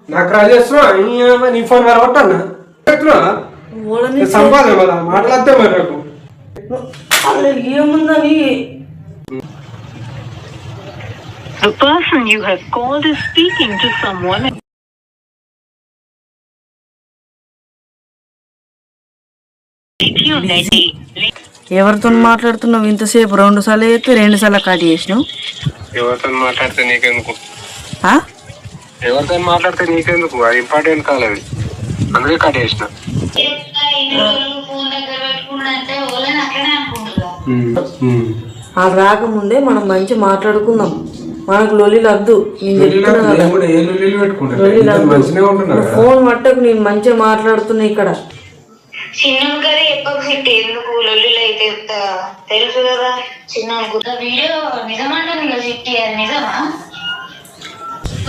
నాకు రాజేస్తున్నా నీ ఫోన్ వరగొట్టన్నా సంపాదన కదా మాట్లాడితే మరి నాకు ఏముందని. The person you have called is speaking to someone. ఎవరితో మాట్లాడుతున్నావు ఇంతసేపు? 2 సార్లు అయితే 2 సార్లు కట్ చేసినావు. ఎవరితో మాట్లాడితే నీకెందుకు? ఎవరితో మాట్లాడితే నీకెందుకు? అది ఇంపార్టెంట్ కాలేదు, అందుకే కట్ చేసిన. అది రాకముందే మనం మంచి మాట్లాడుకుందాం. మనకు లొల్లిలు వద్దు. ఫోన్ మట్టకు నేను మంచిగా మాట్లాడుతున్నా ఇక్కడ. చిన్న కదా ఎప్పకు సిట్టి ఎందుకు లొల్లిలు అయితే తెలుసు కదా. చిన్న వీడియో నిజమంటాను కదా సిట్టి, అది నిజమా?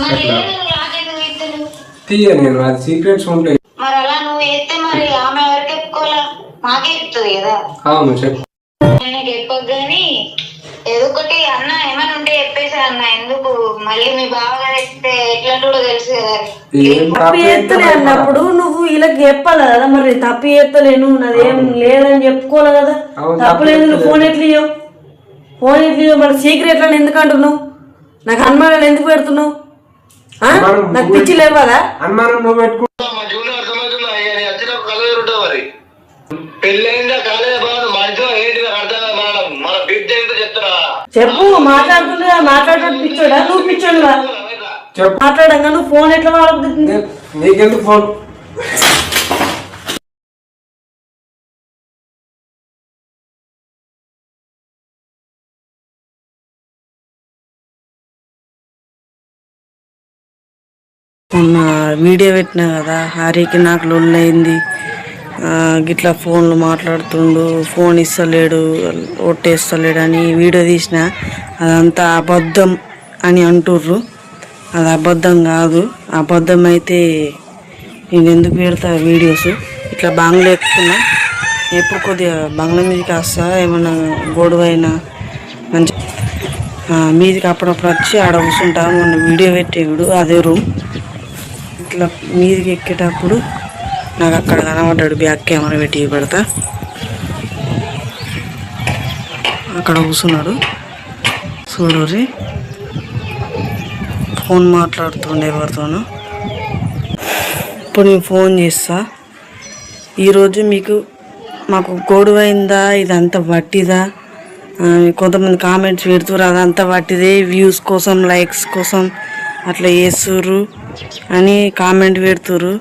మరి నాకెందుకు ఇద్దరు సీక్రెట్స్ ఉంటాయి. మరి అలా నువ్వు ఎత్తే మరి ఆమె ఎవరికి చెప్పుకోవాలా? నాకే చెప్తుంది కదా. అవును చెప్పు. నేను చెప్పకు గాని ఏదో ఒకటి అన్న ఏమైనా ఉంటే చెప్పేసా అన్న. ఎందుకు మళ్ళీ మీ బావగా చెప్తే ఎట్లాంటి కూడా తెలుసు కదా. తప్పు చేస్తలే అన్నప్పుడు నువ్వు వీళ్ళకి చెప్పాలి కదా. మరి తప్పు చేస్తలేను నాదేం లేదని చెప్పుకోవాలి కదా. తప్పు లేదు. నువ్వు ఫోన్ ఎట్లా మరి సీక్రెట్ అని ఎందుకు అంటున్నావు? నాకు అనుమానాలు ఎందుకు పెడుతున్నావు? నాకు పిచ్చి లేవాలా? అనుమానం నువ్వు పెట్టుకో. చెప్పు. మాట్లాడుతుండగా మాట్లాడటం పిచ్చోడా? నువ్వు పిచ్చోడుగా మాట్లాడంగా నువ్వు ఫోన్ ఎట్లా వాడుతుంది? నీకెందుకు ఫోన్? మొన్న వీడియో పెట్టినా కదా, హరికి నాకు లొల్లయింది, గిట్లా ఫోన్లు మాట్లాడుతుండు, ఫోన్ ఇస్తలేడు, ఒట్టేస్తలేడు అని వీడియో తీసిన. అదంతా అబద్ధం అని అంటుర్రు. అది అబద్ధం కాదు. అబద్ధం అయితే నేను ఎందుకు పెడతా వీడియోస్? ఇట్లా బంగ్లా ఎక్కుతున్నా, ఎప్పుడు కొద్దిగా బంగ్లా మీదకి వస్తా, ఏమన్నా గొడవ అయినా మంచి మీదికి అప్పుడప్పుడు వచ్చి ఆడ కూర్చుంటా. మొన్న వీడియో పెట్టేవాడు అదే రూమ్. ఇట్లా మీదికి ఎక్కేటప్పుడు నాకు అక్కడ కనబడ్డాడు. బ్యాక్ కెమెరా పెట్టి పెడతా. అక్కడ కూర్చున్నాడు చూడరి. ఫోన్ మాట్లాడుతుండే ఎవరితోనూ. ఇప్పుడు నేను ఫోన్ చేస్తా. ఈరోజు మాకు గొడవైందా, ఇదంతా వట్టిదా? కొంతమంది కామెంట్స్ పెడుతున్నారు అదంతా వట్టిదే, వ్యూస్ కోసం లైక్స్ కోసం అట్లా చేస్తుర్రు అని కామెంట్ పెడుతుర్రు.